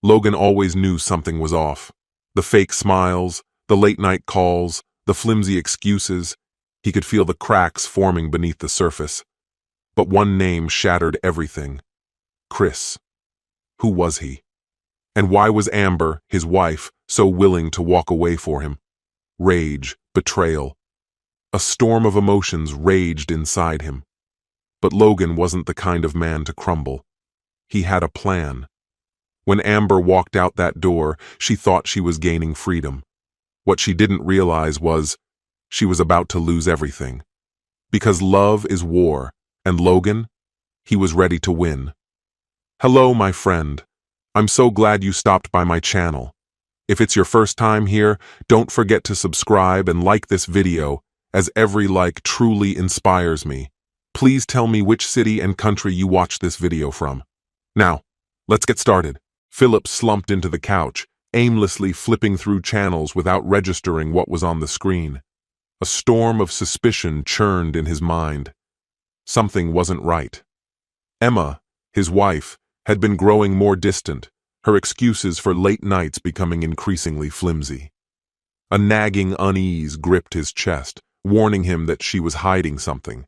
Logan always knew something was off. The fake smiles, the late-night calls, the flimsy excuses. He could feel the cracks forming beneath the surface. But one name shattered everything. Chris. Who was he? And why was Amber, his wife, so willing to walk away for him? Rage, betrayal. A storm of emotions raged inside him. But Logan wasn't the kind of man to crumble. He had a plan. When Amber walked out that door, she thought she was gaining freedom. What she didn't realize was she was about to lose everything. Because love is war, and Logan, he was ready to win. Hello, my friend. I'm so glad you stopped by my channel. If it's your first time here, don't forget to subscribe and like this video, as every like truly inspires me. Please tell me which city and country you watched this video from. Now, let's get started. Philip slumped into the couch, aimlessly flipping through channels without registering what was on the screen. A storm of suspicion churned in his mind. Something wasn't right. Emma, his wife, had been growing more distant, her excuses for late nights becoming increasingly flimsy. A nagging unease gripped his chest, warning him that she was hiding something.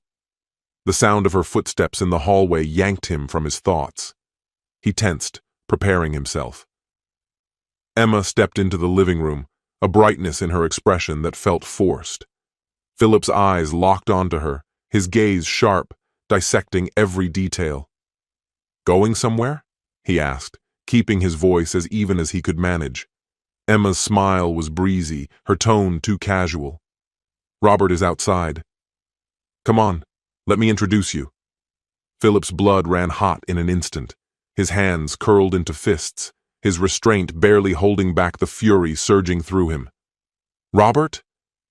The sound of her footsteps in the hallway yanked him from his thoughts. He tensed, preparing himself. Emma stepped into the living room, a brightness in her expression that felt forced. Philip's eyes locked onto her, his gaze sharp, dissecting every detail. "Going somewhere?" he asked, keeping his voice as even as he could manage. Emma's smile was breezy, her tone too casual. "Robert is outside. Come on, let me introduce you." Philip's blood ran hot in an instant. His hands curled into fists, his restraint barely holding back the fury surging through him. "Robert?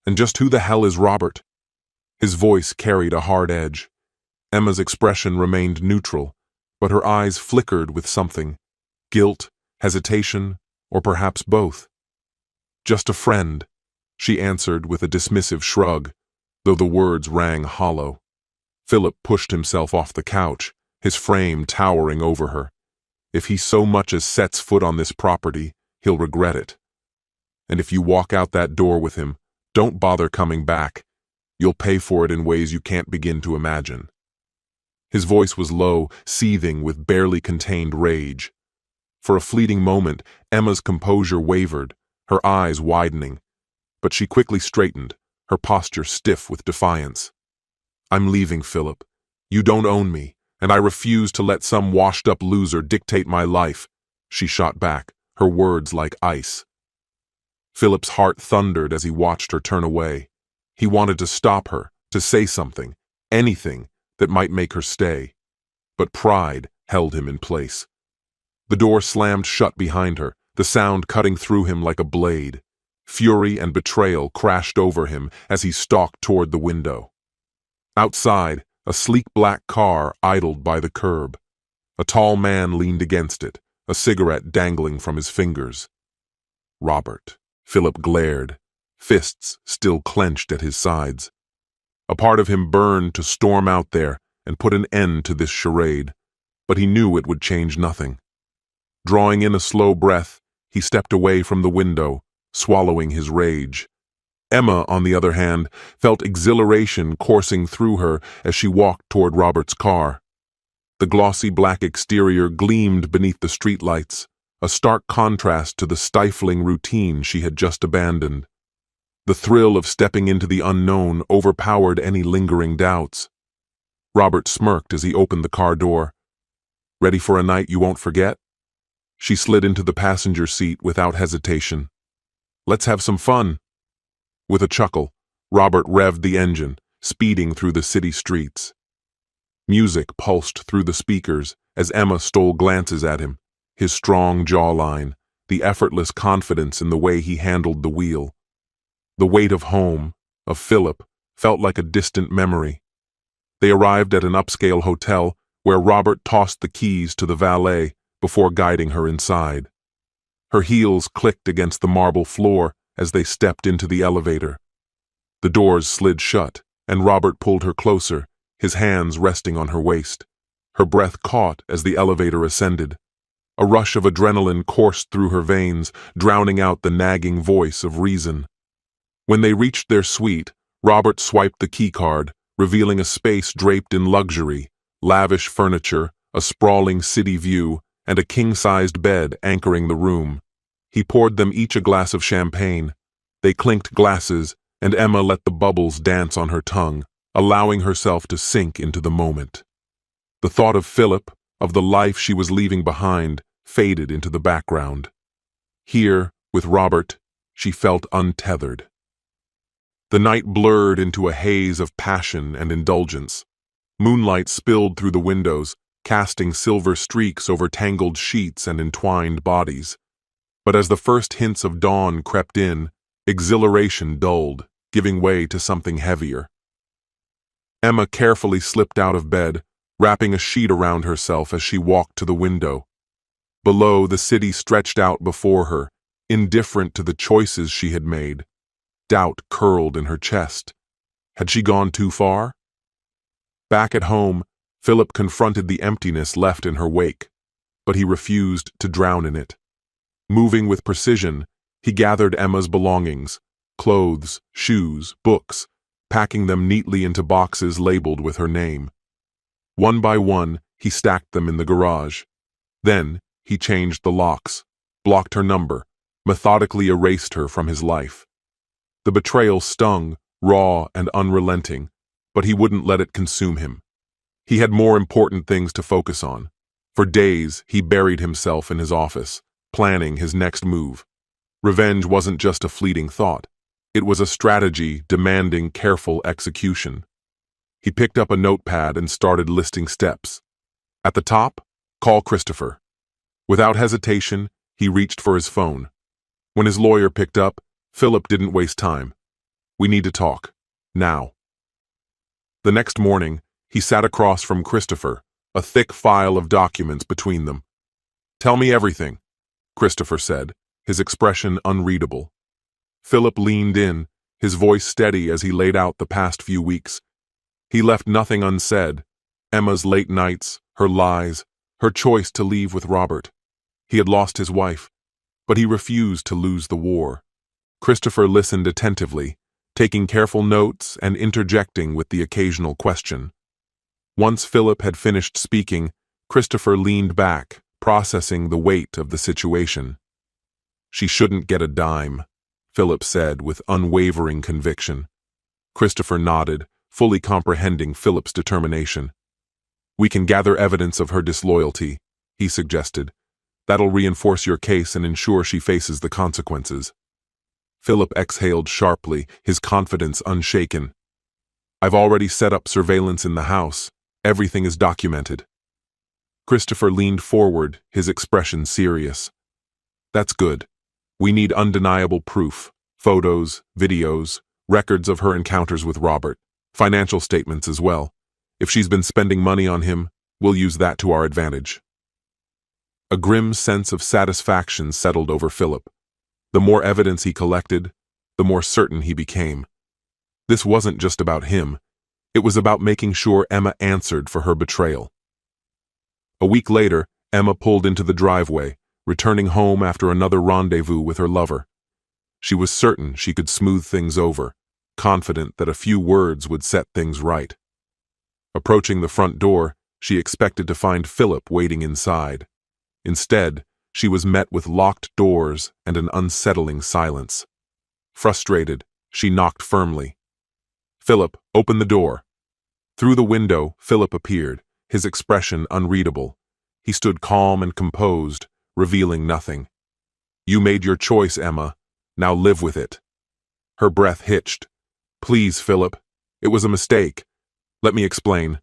And just who the hell is Robert?" His voice carried a hard edge. Emma's expression remained neutral, but her eyes flickered with something. Guilt, hesitation, or perhaps both. "Just a friend," she answered with a dismissive shrug, though the words rang hollow. Philip pushed himself off the couch, his frame towering over her. If he so much as sets foot on this property, he'll regret it. And if you walk out that door with him, don't bother coming back. You'll pay for it in ways you can't begin to imagine. His voice was low, seething with barely contained rage. For a fleeting moment, Emma's composure wavered, her eyes widening. But she quickly straightened, her posture stiff with defiance. "I'm leaving, Philip. You don't own me, and I refuse to let some washed-up loser dictate my life," she shot back, her words like ice. Philip's heart thundered as he watched her turn away. He wanted to stop her, to say something, anything that might make her stay. But pride held him in place. The door slammed shut behind her, the sound cutting through him like a blade. Fury and betrayal crashed over him as he stalked toward the window. Outside, a sleek black car idled by the curb. A tall man leaned against it, a cigarette dangling from his fingers. "Robert," Philip glared, fists still clenched at his sides. A part of him burned to storm out there and put an end to this charade, but he knew it would change nothing. Drawing in a slow breath, he stepped away from the window, swallowing his rage. Emma, on the other hand, felt exhilaration coursing through her as she walked toward Robert's car. The glossy black exterior gleamed beneath the streetlights, a stark contrast to the stifling routine she had just abandoned. The thrill of stepping into the unknown overpowered any lingering doubts. Robert smirked as he opened the car door. "Ready for a night you won't forget?" She slid into the passenger seat without hesitation. "Let's have some fun." With a chuckle, Robert revved the engine, speeding through the city streets. Music pulsed through the speakers as Emma stole glances at him, his strong jawline, the effortless confidence in the way he handled the wheel. The weight of home, of Philip, felt like a distant memory. They arrived at an upscale hotel where Robert tossed the keys to the valet before guiding her inside. Her heels clicked against the marble floor as they stepped into the elevator. The doors slid shut, and Robert pulled her closer, his hands resting on her waist. Her breath caught as the elevator ascended. A rush of adrenaline coursed through her veins, drowning out the nagging voice of reason. When they reached their suite, Robert swiped the keycard, revealing a space draped in luxury, lavish furniture, a sprawling city view, and a king-sized bed anchoring the room. He poured them each a glass of champagne. They clinked glasses, and Emma let the bubbles dance on her tongue, allowing herself to sink into the moment. The thought of Philip, of the life she was leaving behind, faded into the background. Here, with Robert, she felt untethered. The night blurred into a haze of passion and indulgence. Moonlight spilled through the windows, casting silver streaks over tangled sheets and entwined bodies. But as the first hints of dawn crept in, exhilaration dulled, giving way to something heavier. Emma carefully slipped out of bed, wrapping a sheet around herself as she walked to the window. Below, the city stretched out before her, indifferent to the choices she had made. Doubt curled in her chest. Had she gone too far? Back at home, Philip confronted the emptiness left in her wake, but he refused to drown in it. Moving with precision, he gathered Emma's belongings, clothes, shoes, books, packing them neatly into boxes labeled with her name. One by one, he stacked them in the garage. Then, he changed the locks, blocked her number, methodically erased her from his life. The betrayal stung, raw and unrelenting, but he wouldn't let it consume him. He had more important things to focus on. For days, he buried himself in his office, planning his next move. Revenge wasn't just a fleeting thought. It was a strategy demanding careful execution. He picked up a notepad and started listing steps. At the top, call Christopher. Without hesitation, he reached for his phone. When his lawyer picked up, Philip didn't waste time. We need to talk. Now. The next morning, he sat across from Christopher, a thick file of documents between them. Tell me everything, Christopher said, his expression unreadable. Philip leaned in, his voice steady as he laid out the past few weeks. He left nothing unsaid. Emma's late nights, her lies, her choice to leave with Robert. He had lost his wife, but he refused to lose the war. Christopher listened attentively, taking careful notes and interjecting with the occasional question. Once Philip had finished speaking, Christopher leaned back, processing the weight of the situation. She shouldn't get a dime, Philip said with unwavering conviction. Christopher nodded, fully comprehending Philip's determination. We can gather evidence of her disloyalty, he suggested. That'll reinforce your case and ensure she faces the consequences. Philip exhaled sharply, his confidence unshaken. I've already set up surveillance in the house. Everything is documented. Christopher leaned forward, his expression serious. That's good. We need undeniable proof. Photos, videos, records of her encounters with Robert, financial statements as well. If she's been spending money on him, we'll use that to our advantage. A grim sense of satisfaction settled over Philip. The more evidence he collected, the more certain he became. This wasn't just about him. It was about making sure Emma answered for her betrayal. A week later, Emma pulled into the driveway, returning home after another rendezvous with her lover. She was certain she could smooth things over, confident that a few words would set things right. Approaching the front door, she expected to find Philip waiting inside. Instead, she was met with locked doors and an unsettling silence. Frustrated, she knocked firmly. Philip, open the door. Through the window, Philip appeared, his expression unreadable. He stood calm and composed, revealing nothing. You made your choice, Emma. Now live with it. Her breath hitched. Please, Philip. It was a mistake. Let me explain.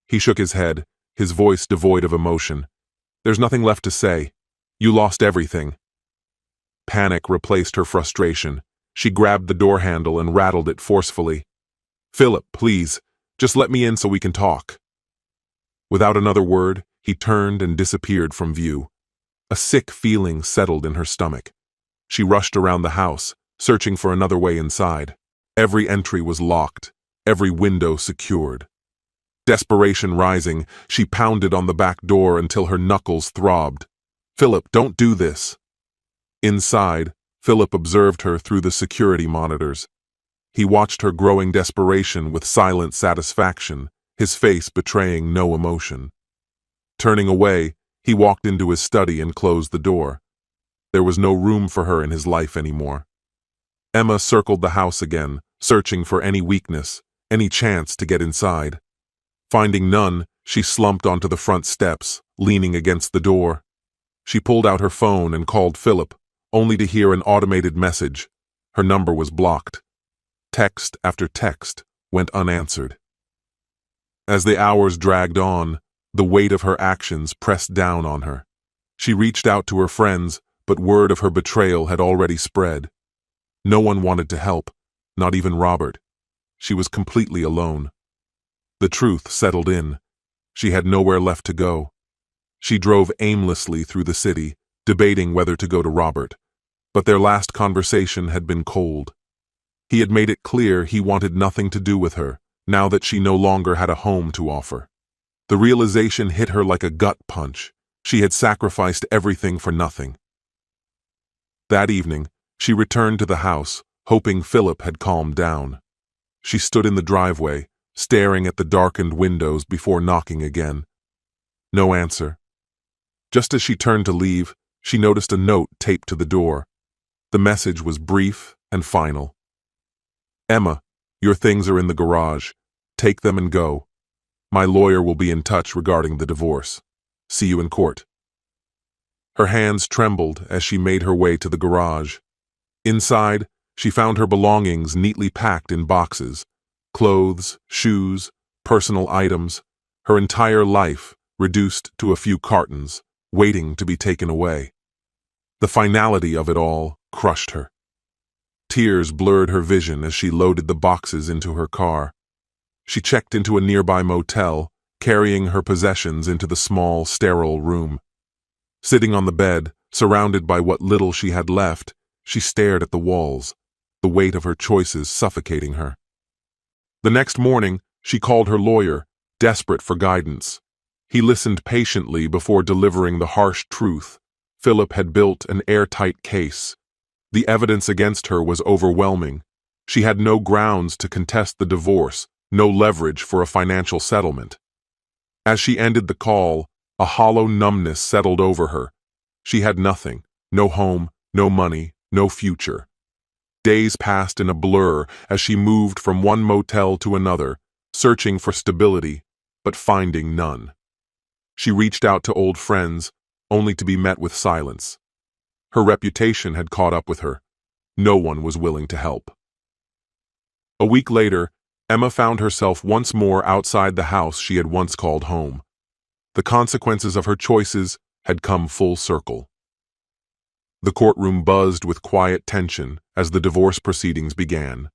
He shook his head, his voice devoid of emotion. There's nothing left to say. You lost everything. Panic replaced her frustration. She grabbed the door handle and rattled it forcefully. Philip, please, just let me in so we can talk. Without another word, he turned and disappeared from view. A sick feeling settled in her stomach. She rushed around the house, searching for another way inside. Every entry was locked, every window secured. Desperation rising, she pounded on the back door until her knuckles throbbed. "Philip, don't do this." Inside, Philip observed her through the security monitors. He watched her growing desperation with silent satisfaction, his face betraying no emotion. Turning away, he walked into his study and closed the door. There was no room for her in his life anymore. Emma circled the house again, searching for any weakness, any chance to get inside. Finding none, she slumped onto the front steps, leaning against the door. She pulled out her phone and called Philip, only to hear an automated message. Her number was blocked. Text after text went unanswered. As the hours dragged on, the weight of her actions pressed down on her. She reached out to her friends, but word of her betrayal had already spread. No one wanted to help, not even Robert. She was completely alone. The truth settled in. She had nowhere left to go. She drove aimlessly through the city, debating whether to go to Robert. But their last conversation had been cold. He had made it clear he wanted nothing to do with her, now that she no longer had a home to offer. The realization hit her like a gut punch. She had sacrificed everything for nothing. That evening, she returned to the house, hoping Philip had calmed down. She stood in the driveway, staring at the darkened windows before knocking again. No answer. Just as she turned to leave, she noticed a note taped to the door. The message was brief and final. "Emma, your things are in the garage. Take them and go. My lawyer will be in touch regarding the divorce. See you in court." Her hands trembled as she made her way to the garage. Inside, she found her belongings neatly packed in boxes. Clothes, shoes, personal items, her entire life reduced to a few cartons, waiting to be taken away. The finality of it all crushed her. Tears blurred her vision as she loaded the boxes into her car. She checked into a nearby motel, carrying her possessions into the small, sterile room. Sitting on the bed, surrounded by what little she had left, she stared at the walls, the weight of her choices suffocating her. The next morning, she called her lawyer, desperate for guidance. He listened patiently before delivering the harsh truth. Philip had built an airtight case. The evidence against her was overwhelming. She had no grounds to contest the divorce, no leverage for a financial settlement. As she ended the call, a hollow numbness settled over her. She had nothing, no home, no money, no future. Days passed in a blur as she moved from one motel to another, searching for stability, but finding none. She reached out to old friends, only to be met with silence. Her reputation had caught up with her. No one was willing to help. A week later, Emma found herself once more outside the house she had once called home. The consequences of her choices had come full circle. The courtroom buzzed with quiet tension as the divorce proceedings began.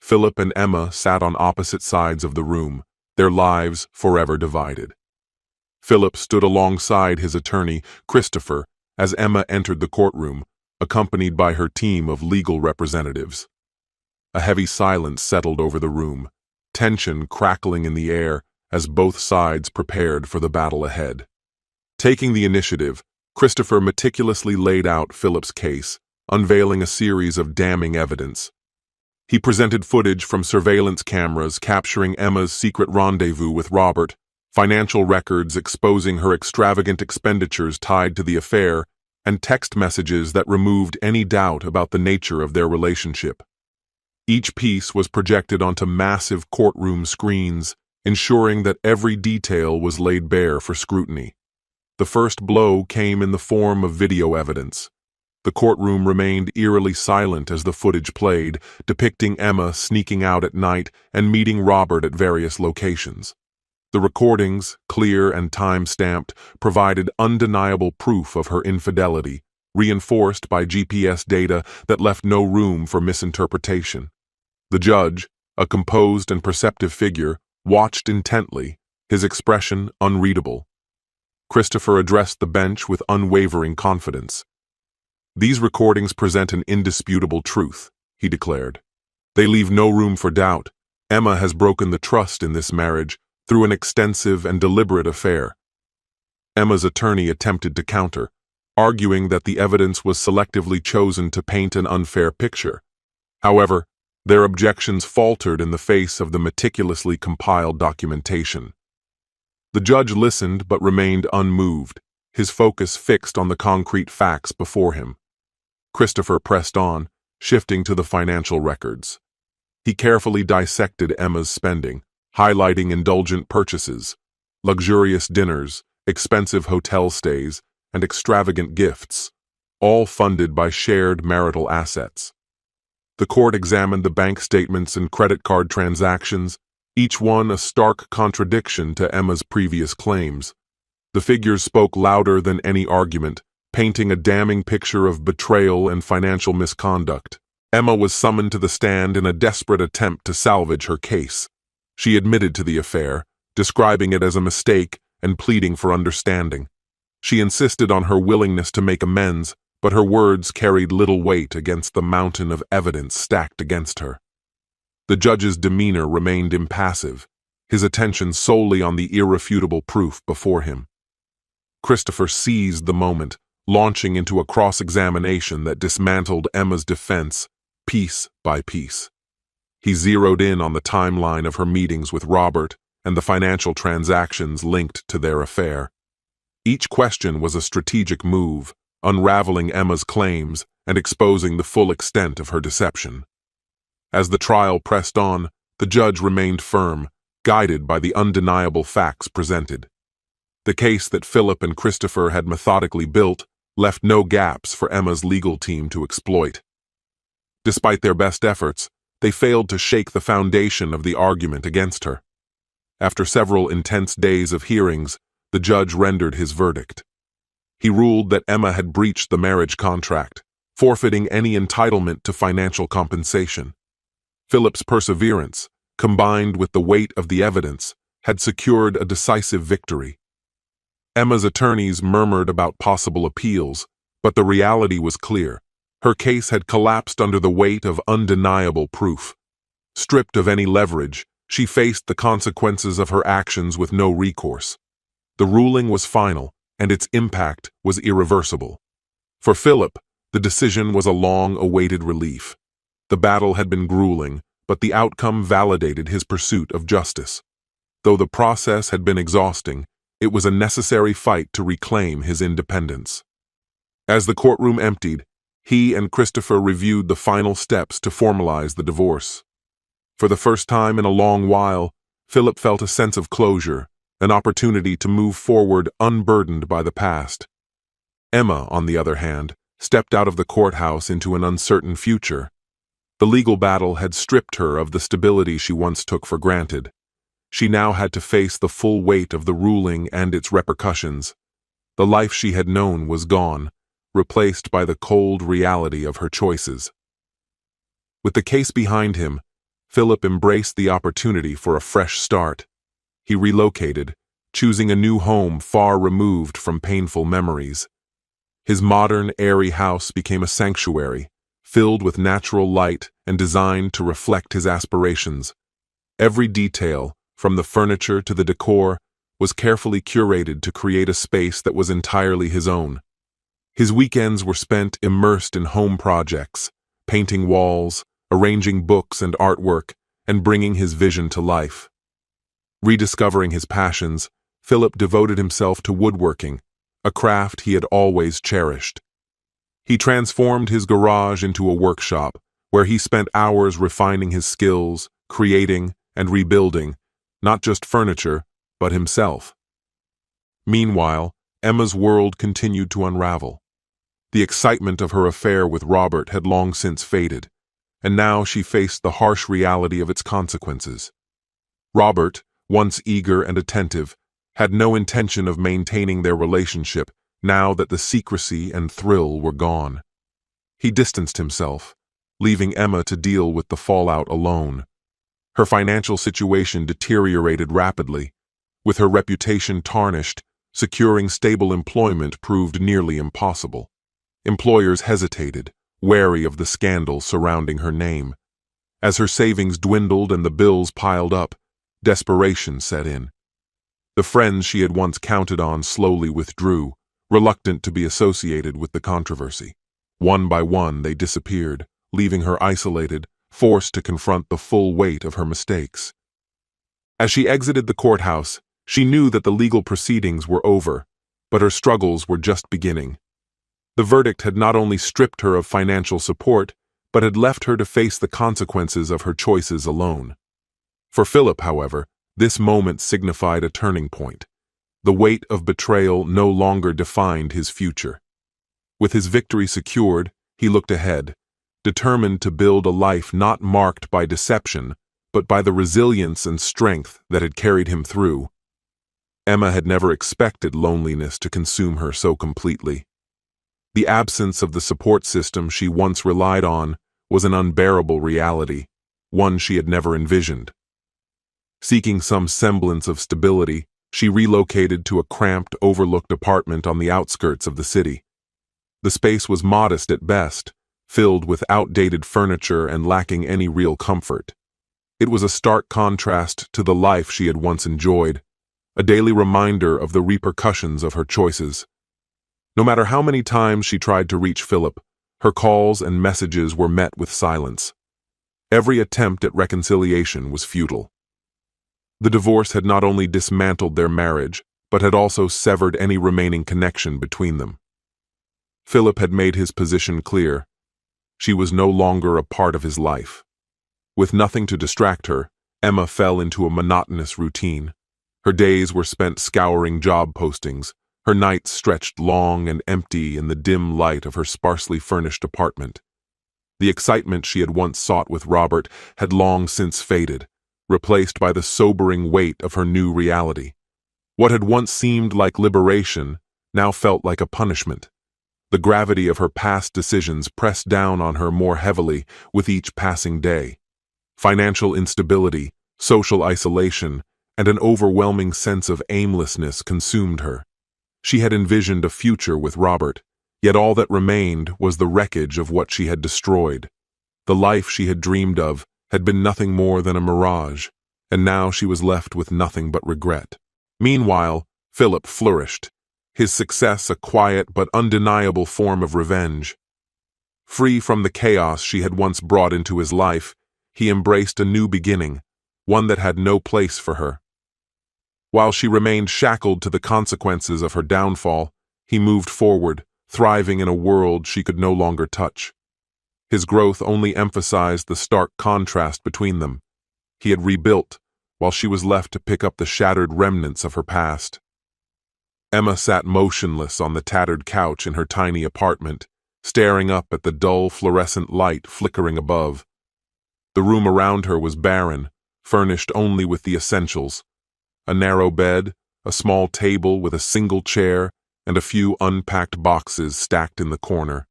Philip and Emma sat on opposite sides of the room, their lives forever divided. Philip stood alongside his attorney, Christopher, as Emma entered the courtroom, accompanied by her team of legal representatives. A heavy silence settled over the room, tension crackling in the air as both sides prepared for the battle ahead. Taking the initiative, Christopher meticulously laid out Philip's case, unveiling a series of damning evidence. He presented footage from surveillance cameras capturing Emma's secret rendezvous with Robert, financial records exposing her extravagant expenditures tied to the affair, and text messages that removed any doubt about the nature of their relationship. Each piece was projected onto massive courtroom screens, ensuring that every detail was laid bare for scrutiny. The first blow came in the form of video evidence. The courtroom remained eerily silent as the footage played, depicting Emma sneaking out at night and meeting Robert at various locations. The recordings, clear and time-stamped, provided undeniable proof of her infidelity, reinforced by GPS data that left no room for misinterpretation. The judge, a composed and perceptive figure, watched intently, his expression unreadable. Christopher addressed the bench with unwavering confidence. "These recordings present an indisputable truth," he declared. "They leave no room for doubt. Emma has broken the trust in this marriage through an extensive and deliberate affair." Emma's attorney attempted to counter, arguing that the evidence was selectively chosen to paint an unfair picture. However, their objections faltered in the face of the meticulously compiled documentation. The judge listened but remained unmoved, his focus fixed on the concrete facts before him. Christopher pressed on, shifting to the financial records. He carefully dissected Emma's spending, highlighting indulgent purchases, luxurious dinners, expensive hotel stays, and extravagant gifts, all funded by shared marital assets. The court examined the bank statements and credit card transactions, each one a stark contradiction to Emma's previous claims. The figures spoke louder than any argument, painting a damning picture of betrayal and financial misconduct. Emma was summoned to the stand in a desperate attempt to salvage her case. She admitted to the affair, describing it as a mistake and pleading for understanding. She insisted on her willingness to make amends, but her words carried little weight against the mountain of evidence stacked against her. The judge's demeanor remained impassive, his attention solely on the irrefutable proof before him. Christopher seized the moment, launching into a cross-examination that dismantled Emma's defense piece by piece. He zeroed in on the timeline of her meetings with Robert and the financial transactions linked to their affair. Each question was a strategic move, unraveling Emma's claims and exposing the full extent of her deception. As the trial pressed on, the judge remained firm, guided by the undeniable facts presented. The case that Philip and Christopher had methodically built left no gaps for Emma's legal team to exploit. Despite their best efforts, they failed to shake the foundation of the argument against her. After several intense days of hearings, the judge rendered his verdict. He ruled that Emma had breached the marriage contract, forfeiting any entitlement to financial compensation. Philip's perseverance, combined with the weight of the evidence, had secured a decisive victory. Emma's attorneys murmured about possible appeals, but the reality was clear. Her case had collapsed under the weight of undeniable proof. Stripped of any leverage, she faced the consequences of her actions with no recourse. The ruling was final, and its impact was irreversible. For Philip, the decision was a long-awaited relief. The battle had been grueling, but the outcome validated his pursuit of justice. Though the process had been exhausting, it was a necessary fight to reclaim his independence. As the courtroom emptied, he and Christopher reviewed the final steps to formalize the divorce. For the first time in a long while, Philip felt a sense of closure, an opportunity to move forward unburdened by the past. Emma, on the other hand, stepped out of the courthouse into an uncertain future. The legal battle had stripped her of the stability she once took for granted. She now had to face the full weight of the ruling and its repercussions. The life she had known was gone, replaced by the cold reality of her choices. With the case behind him, Philip embraced the opportunity for a fresh start. He relocated, choosing a new home far removed from painful memories. His modern, airy house became a sanctuary, filled with natural light and designed to reflect his aspirations. Every detail, from the furniture to the decor, was carefully curated to create a space that was entirely his own. His weekends were spent immersed in home projects, painting walls, arranging books and artwork, and bringing his vision to life. Rediscovering his passions, Philip devoted himself to woodworking, a craft he had always cherished. He transformed his garage into a workshop, where he spent hours refining his skills, creating and rebuilding, not just furniture, but himself. Meanwhile, Emma's world continued to unravel. The excitement of her affair with Robert had long since faded, and now she faced the harsh reality of its consequences. Robert, once eager and attentive, had no intention of maintaining their relationship now that the secrecy and thrill were gone. He distanced himself, leaving Emma to deal with the fallout alone. Her financial situation deteriorated rapidly. With her reputation tarnished, securing stable employment proved nearly impossible. Employers hesitated, wary of the scandal surrounding her name. As her savings dwindled and the bills piled up, desperation set in. The friends she had once counted on slowly withdrew, reluctant to be associated with the controversy. One by one, they disappeared, leaving her isolated, forced to confront the full weight of her mistakes. As she exited the courthouse, she knew that the legal proceedings were over, but her struggles were just beginning. The verdict had not only stripped her of financial support, but had left her to face the consequences of her choices alone. For Philip, however, this moment signified a turning point. The weight of betrayal no longer defined his future. With his victory secured, he looked ahead, determined to build a life not marked by deception, but by the resilience and strength that had carried him through. Emma had never expected loneliness to consume her so completely. The absence of the support system she once relied on was an unbearable reality, one she had never envisioned. Seeking some semblance of stability, she relocated to a cramped, overlooked apartment on the outskirts of the city. The space was modest at best, filled with outdated furniture and lacking any real comfort. It was a stark contrast to the life she had once enjoyed, a daily reminder of the repercussions of her choices. No matter how many times she tried to reach Philip, her calls and messages were met with silence. Every attempt at reconciliation was futile. The divorce had not only dismantled their marriage, but had also severed any remaining connection between them. Philip had made his position clear. She was no longer a part of his life. With nothing to distract her, Emma fell into a monotonous routine. Her days were spent scouring job postings. Her nights stretched long and empty in the dim light of her sparsely furnished apartment. The excitement she had once sought with Robert had long since faded, replaced by the sobering weight of her new reality. What had once seemed like liberation now felt like a punishment. The gravity of her past decisions pressed down on her more heavily with each passing day. Financial instability, social isolation, and an overwhelming sense of aimlessness consumed her. She had envisioned a future with Robert, yet all that remained was the wreckage of what she had destroyed. The life she had dreamed of had been nothing more than a mirage, and now she was left with nothing but regret. Meanwhile, Philip flourished, his success a quiet but undeniable form of revenge. Free from the chaos she had once brought into his life, he embraced a new beginning, one that had no place for her. While she remained shackled to the consequences of her downfall, he moved forward, thriving in a world she could no longer touch. His growth only emphasized the stark contrast between them. He had rebuilt, while she was left to pick up the shattered remnants of her past. Emma sat motionless on the tattered couch in her tiny apartment, staring up at the dull fluorescent light flickering above. The room around her was barren, furnished only with the essentials: a narrow bed, a small table with a single chair, and a few unpacked boxes stacked in the corner.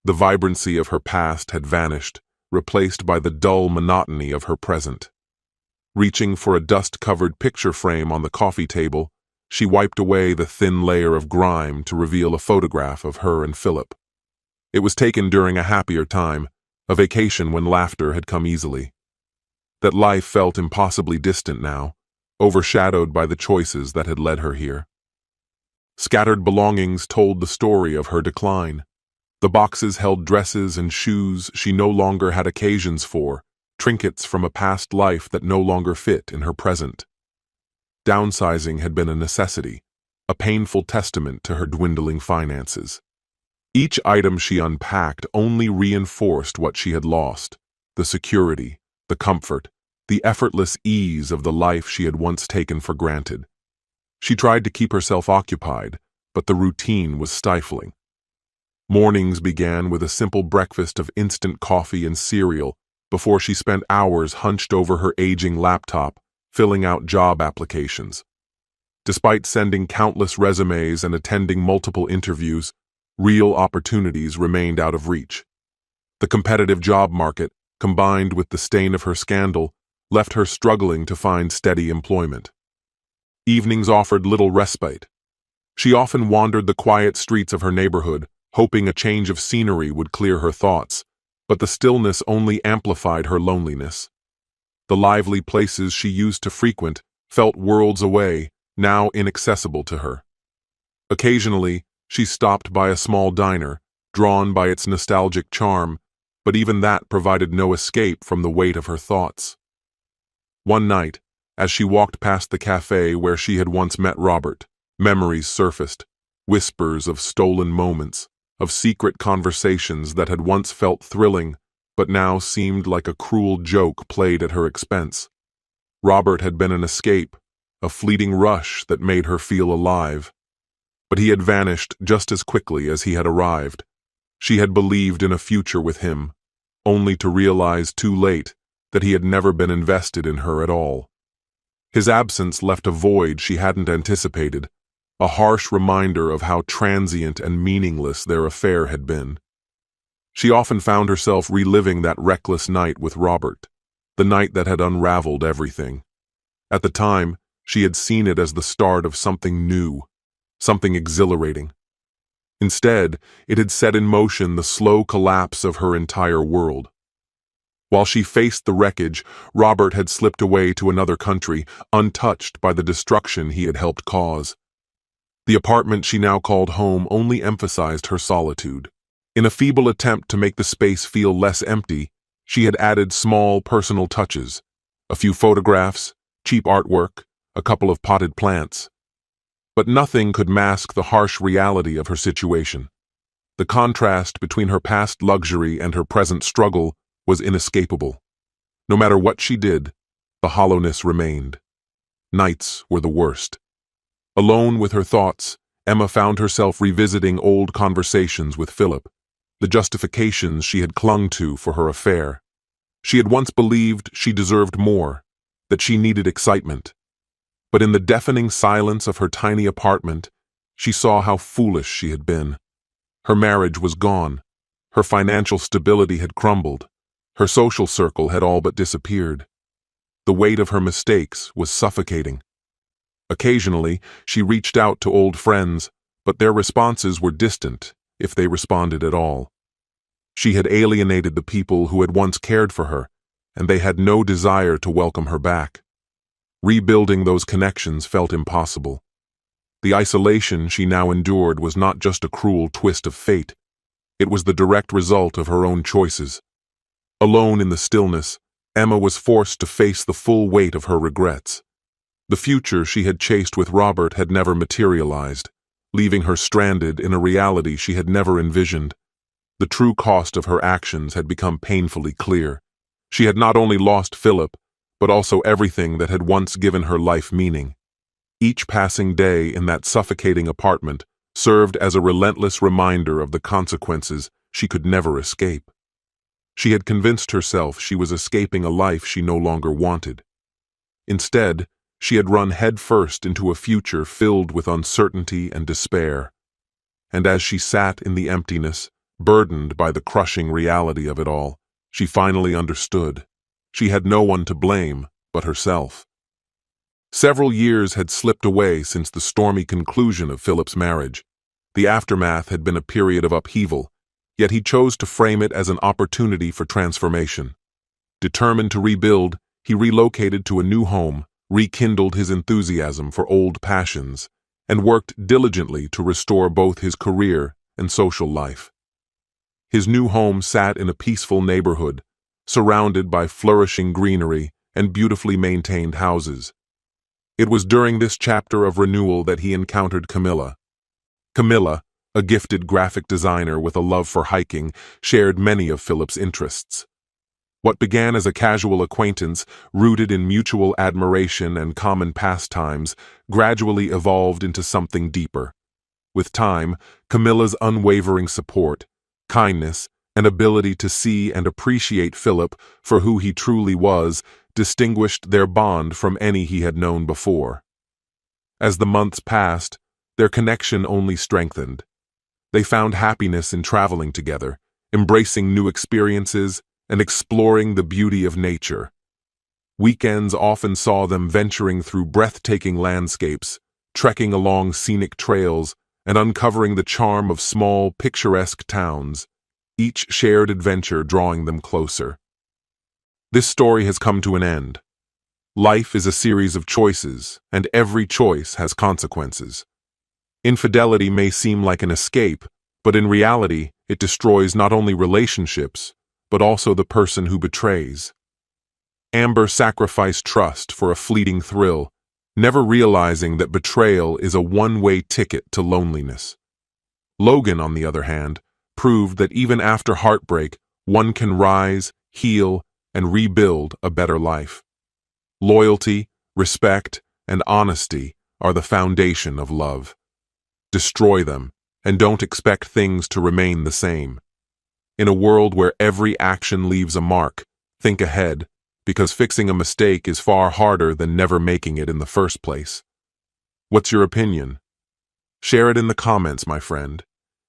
The vibrancy of her past had vanished, replaced by the dull monotony of her present. Reaching for a dust-covered picture frame on the coffee table, she wiped away the thin layer of grime to reveal a photograph of her and Philip. It was taken during a happier time, a vacation when laughter had come easily. That life felt impossibly distant now, overshadowed by the choices that had led her here. Scattered belongings told the story of her decline. The boxes held dresses and shoes she no longer had occasions for, trinkets from a past life that no longer fit in her present. Downsizing had been a necessity, a painful testament to her dwindling finances. Each item she unpacked only reinforced what she had lost: the security, the comfort, the effortless ease of the life she had once taken for granted. She tried to keep herself occupied, but the routine was stifling. Mornings began with a simple breakfast of instant coffee and cereal before she spent hours hunched over her aging laptop, filling out job applications. Despite sending countless resumes and attending multiple interviews, real opportunities remained out of reach. The competitive job market, combined with the stain of her scandal, left her struggling to find steady employment. Evenings offered little respite. She often wandered the quiet streets of her neighborhood, hoping a change of scenery would clear her thoughts, but the stillness only amplified her loneliness. The lively places she used to frequent felt worlds away, now inaccessible to her. Occasionally, She stopped by a small diner, drawn by its nostalgic charm, but even that provided no escape from the weight of her thoughts. One night, as she walked past the cafe where she had once met Robert, memories surfaced, whispers of stolen moments, of secret conversations that had once felt thrilling, but now seemed like a cruel joke played at her expense. Robert had been an escape, a fleeting rush that made her feel alive. But he had vanished just as quickly as he had arrived. She had believed in a future with him, only to realize too late that he had never been invested in her at all. His absence left a void she hadn't anticipated, a harsh reminder of how transient and meaningless their affair had been. She often found herself reliving that reckless night with Robert, the night that had unraveled everything. At the time, she had seen it as the start of something new, something exhilarating. Instead, it had set in motion the slow collapse of her entire world. While she faced the wreckage, Robert had slipped away to another country, untouched by the destruction he had helped cause. The apartment she now called home only emphasized her solitude. In a feeble attempt to make the space feel less empty, she had added small personal touches, a few photographs, cheap artwork, a couple of potted plants. But nothing could mask the harsh reality of her situation. The contrast between her past luxury and her present struggle was inescapable. No matter what she did, the hollowness remained. Nights were the worst. Alone with her thoughts, Emma found herself revisiting old conversations with Philip, the justifications she had clung to for her affair. She had once believed she deserved more, that she needed excitement. But in the deafening silence of her tiny apartment, she saw how foolish she had been. Her marriage was gone. Her financial stability had crumbled. Her social circle had all but disappeared. The weight of her mistakes was suffocating. Occasionally, she reached out to old friends, but their responses were distant, if they responded at all. She had alienated the people who had once cared for her, and they had no desire to welcome her back. Rebuilding those connections felt impossible. The isolation she now endured was not just a cruel twist of fate. It was the direct result of her own choices. Alone in the stillness, Emma was forced to face the full weight of her regrets. The future she had chased with Robert had never materialized, leaving her stranded in a reality she had never envisioned. The true cost of her actions had become painfully clear. She had not only lost Philip, but also everything that had once given her life meaning. Each passing day in that suffocating apartment served as a relentless reminder of the consequences she could never escape. She had convinced herself she was escaping a life she no longer wanted. Instead, she had run headfirst into a future filled with uncertainty and despair. And as she sat in the emptiness, burdened by the crushing reality of it all, she finally understood. She had no one to blame but herself. Several years had slipped away since the stormy conclusion of Philip's marriage. The aftermath had been a period of upheaval, yet he chose to frame it as an opportunity for transformation. Determined to rebuild, he relocated to a new home, rekindled his enthusiasm for old passions, and worked diligently to restore both his career and social life. His new home sat in a peaceful neighborhood, surrounded by flourishing greenery and beautifully maintained houses. It was during this chapter of renewal that he encountered Camilla. Camilla, a gifted graphic designer with a love for hiking, shared many of Philip's interests. What began as a casual acquaintance, rooted in mutual admiration and common pastimes, gradually evolved into something deeper. With time, Camilla's unwavering support, kindness, and ability to see and appreciate Philip for who he truly was distinguished their bond from any he had known before. As the months passed, their connection only strengthened. They found happiness in traveling together, embracing new experiences, and exploring the beauty of nature. Weekends often saw them venturing through breathtaking landscapes, trekking along scenic trails, and uncovering the charm of small, picturesque towns, each shared adventure drawing them closer. This story has come to an end. Life is a series of choices, and every choice has consequences. Infidelity may seem like an escape, but in reality, it destroys not only relationships, but also the person who betrays. Amber sacrificed trust for a fleeting thrill, never realizing that betrayal is a one-way ticket to loneliness. Logan, on the other hand, proved that even after heartbreak, one can rise, heal, and rebuild a better life. Loyalty, respect, and honesty are the foundation of love. Destroy them, and don't expect things to remain the same. In a world where every action leaves a mark, think ahead, because fixing a mistake is far harder than never making it in the first place. What's your opinion? Share it in the comments, my friend.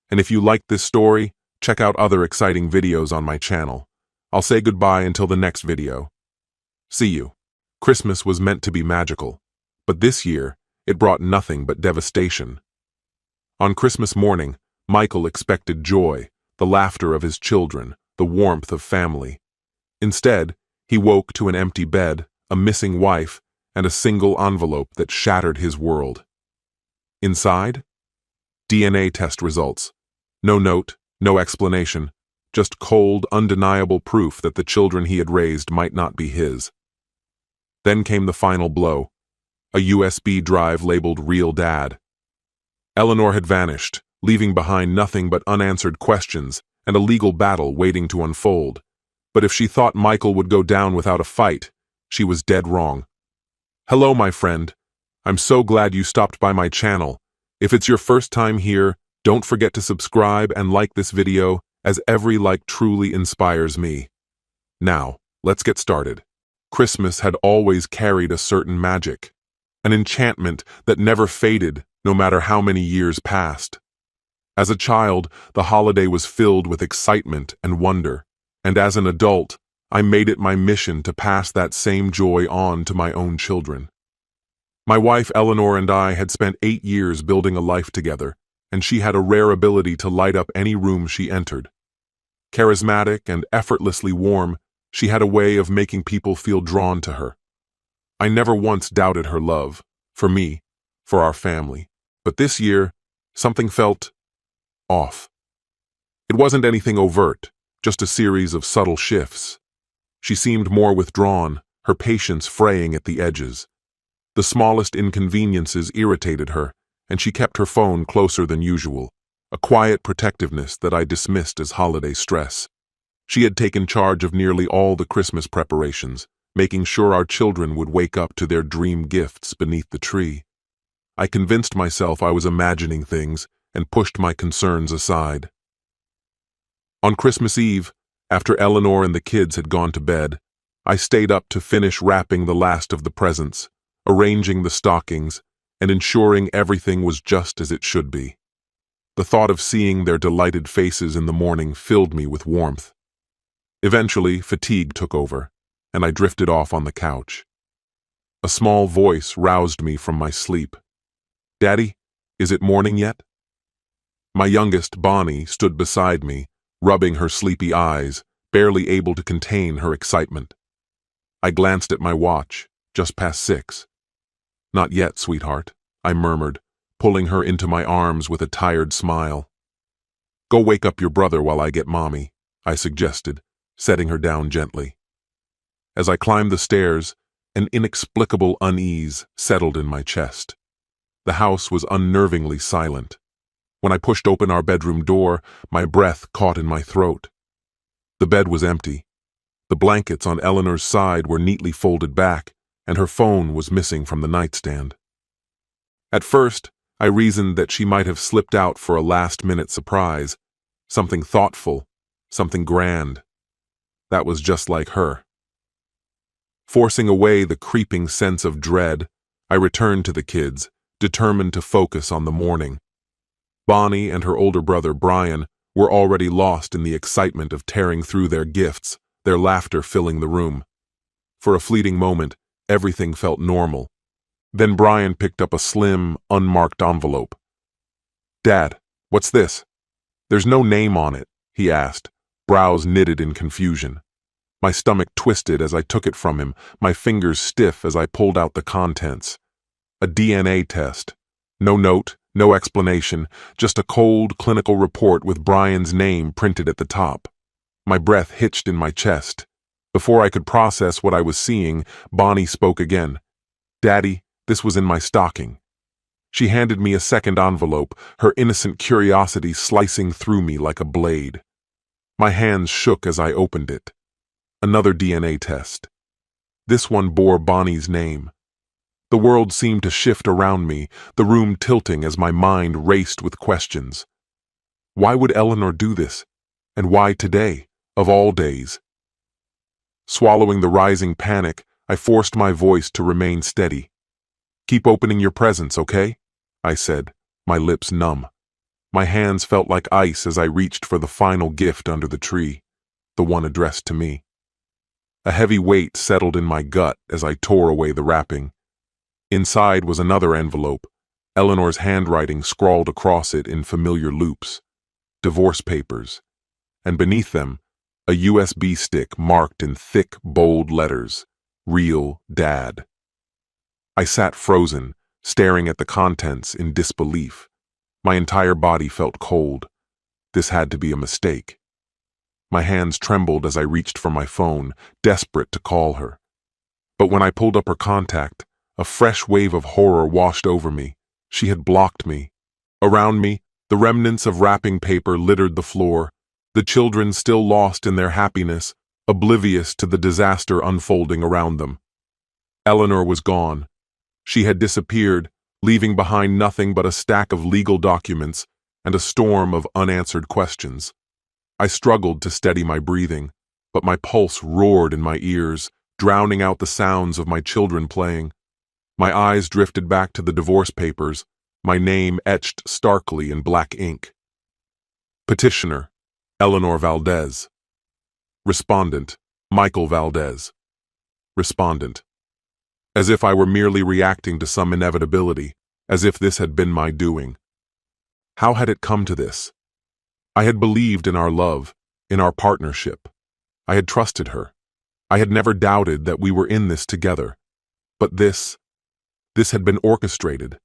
And if you liked this story, check out other exciting videos on my channel. I'll say goodbye until the next video. See you. Christmas was meant to be magical, but this year, it brought nothing but devastation. On Christmas morning, Michael expected joy, the laughter of his children, the warmth of family. Instead, he woke to an empty bed, a missing wife, and a single envelope that shattered his world. Inside? DNA test results. No note, no explanation, just cold, undeniable proof that the children he had raised might not be his. Then came the final blow, a USB drive labeled Real Dad. Eleanor had vanished, leaving behind nothing but unanswered questions and a legal battle waiting to unfold. But if she thought Michael would go down without a fight, she was dead wrong. Hello, my friend. I'm so glad you stopped by my channel. If it's your first time here, don't forget to subscribe and like this video, as every like truly inspires me. Now, let's get started. Christmas had always carried a certain magic, an enchantment that never faded no matter how many years passed. As a child, the holiday was filled with excitement and wonder. And as an adult, I made it my mission to pass that same joy on to my own children. My wife Eleanor and I had spent 8 years building a life together, and she had a rare ability to light up any room she entered. Charismatic and effortlessly warm, she had a way of making people feel drawn to her. I never once doubted her love, for me, for our family. But this year, something felt off. It wasn't anything overt, just a series of subtle shifts. She seemed more withdrawn, her patience fraying at the edges. The smallest inconveniences irritated her, and she kept her phone closer than usual, a quiet protectiveness that I dismissed as holiday stress. She had taken charge of nearly all the Christmas preparations, making sure our children would wake up to their dream gifts beneath the tree. I convinced myself I was imagining things and pushed my concerns aside. On Christmas Eve, after Eleanor and the kids had gone to bed, I stayed up to finish wrapping the last of the presents, arranging the stockings, and ensuring everything was just as it should be. The thought of seeing their delighted faces in the morning filled me with warmth. Eventually, fatigue took over, and I drifted off on the couch. A small voice roused me from my sleep. "Daddy, is it morning yet?" My youngest, Bonnie, stood beside me, rubbing her sleepy eyes, barely able to contain her excitement. I glanced at my watch, just past 6. "Not yet, sweetheart," I murmured, pulling her into my arms with a tired smile. "Go wake up your brother while I get Mommy," I suggested, setting her down gently. As I climbed the stairs, an inexplicable unease settled in my chest. The house was unnervingly silent. When I pushed open our bedroom door, my breath caught in my throat. The bed was empty. The blankets on Eleanor's side were neatly folded back, and her phone was missing from the nightstand. At first, I reasoned that she might have slipped out for a last-minute surprise, something thoughtful, something grand. That was just like her. Forcing away the creeping sense of dread, I returned to the kids, determined to focus on the morning. Bonnie and her older brother, Brian, were already lost in the excitement of tearing through their gifts, their laughter filling the room. For a fleeting moment, everything felt normal. Then Brian picked up a slim, unmarked envelope. "Dad, what's this?" "There's no name on it," he asked, brows knitted in confusion. My stomach twisted as I took it from him, my fingers stiff as I pulled out the contents. A DNA test. No note, No explanation, just a cold clinical report with Brian's name printed at the top. My breath hitched in my chest. Before I could process what I was seeing, Bonnie spoke again. "Daddy, this was in my stocking." She handed me a second envelope, her innocent curiosity slicing through me like a blade. My hands shook as I opened it. Another DNA test. This one bore Bonnie's name. The world seemed to shift around me, the room tilting as my mind raced with questions. Why would Eleanor do this? And why today, of all days? Swallowing the rising panic, I forced my voice to remain steady. "Keep opening your presents, okay?" I said, my lips numb. My hands felt like ice as I reached for the final gift under the tree, the one addressed to me. A heavy weight settled in my gut as I tore away the wrapping. Inside was another envelope, Eleanor's handwriting scrawled across it in familiar loops. Divorce papers. And beneath them, a USB stick marked in thick, bold letters, "Real Dad." I sat frozen, staring at the contents in disbelief. My entire body felt cold. This had to be a mistake. My hands trembled as I reached for my phone, desperate to call her. But when I pulled up her contact, a fresh wave of horror washed over me. She had blocked me. Around me, the remnants of wrapping paper littered the floor, the children still lost in their happiness, oblivious to the disaster unfolding around them. Eleanor was gone. She had disappeared, leaving behind nothing but a stack of legal documents and a storm of unanswered questions. I struggled to steady my breathing, but my pulse roared in my ears, drowning out the sounds of my children playing. My eyes drifted back to the divorce papers, my name etched starkly in black ink. Petitioner, Eleanor Valdez. Respondent, Michael Valdez. Respondent. As if I were merely reacting to some inevitability, as if this had been my doing. How had it come to this? I had believed in our love, in our partnership. I had trusted her. I had never doubted that we were in this together. But this had been orchestrated,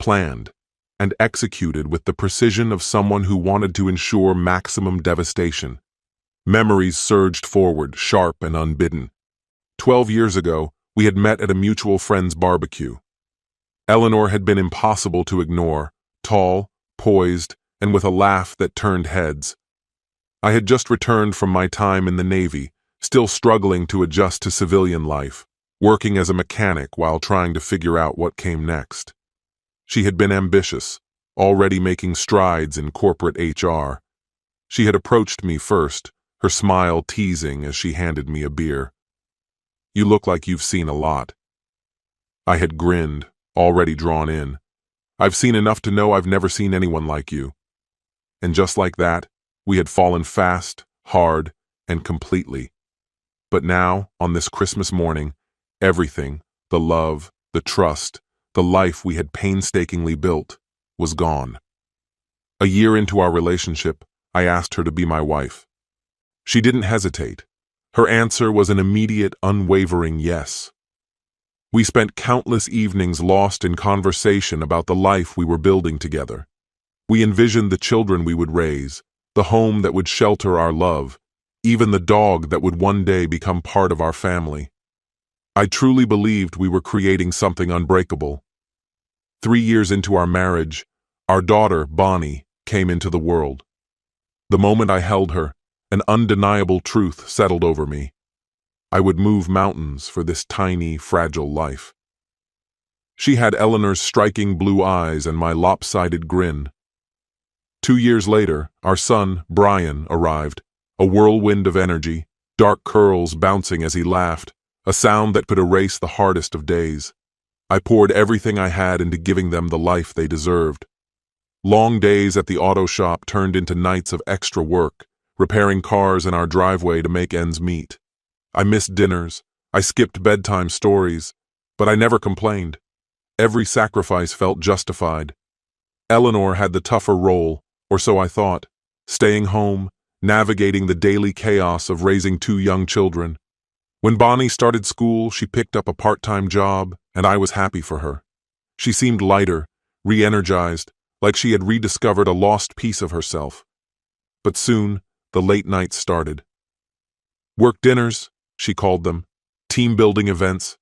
planned, and executed with the precision of someone who wanted to ensure maximum devastation. Memories surged forward, sharp and unbidden. 12 years ago, we had met at a mutual friend's barbecue. Eleanor had been impossible to ignore, tall, poised, and with a laugh that turned heads. I had just returned from my time in the Navy, still struggling to adjust to civilian life, working as a mechanic while trying to figure out what came next. She had been ambitious, already making strides in corporate HR. She had approached me first, her smile teasing as she handed me a beer. "You look like you've seen a lot." I had grinned, already drawn in. "I've seen enough to know I've never seen anyone like you." And just like that, we had fallen fast, hard, and completely. But now, on this Christmas morning, everything, the love, the trust, the life we had painstakingly built, was gone. A year into our relationship, I asked her to be my wife. She didn't hesitate. Her answer was an immediate, unwavering yes. We spent countless evenings lost in conversation about the life we were building together. We envisioned the children we would raise, the home that would shelter our love, even the dog that would one day become part of our family. I truly believed we were creating something unbreakable. 3 years into our marriage, our daughter, Bonnie, came into the world. The moment I held her, an undeniable truth settled over me. I would move mountains for this tiny, fragile life. She had Eleanor's striking blue eyes and my lopsided grin. 2 years later, our son, Brian, arrived, a whirlwind of energy, dark curls bouncing as he laughed, a sound that could erase the hardest of days. I poured everything I had into giving them the life they deserved. Long days at the auto shop turned into nights of extra work, repairing cars in our driveway to make ends meet. I missed dinners, I skipped bedtime stories, but I never complained. Every sacrifice felt justified. Eleanor had the tougher role, or so I thought, staying home, navigating the daily chaos of raising 2 young children. When Bonnie started school, she picked up a part-time job, and I was happy for her. She seemed lighter, re-energized, like she had rediscovered a lost piece of herself. But soon, the late nights started. Work dinners, she called them, team-building events.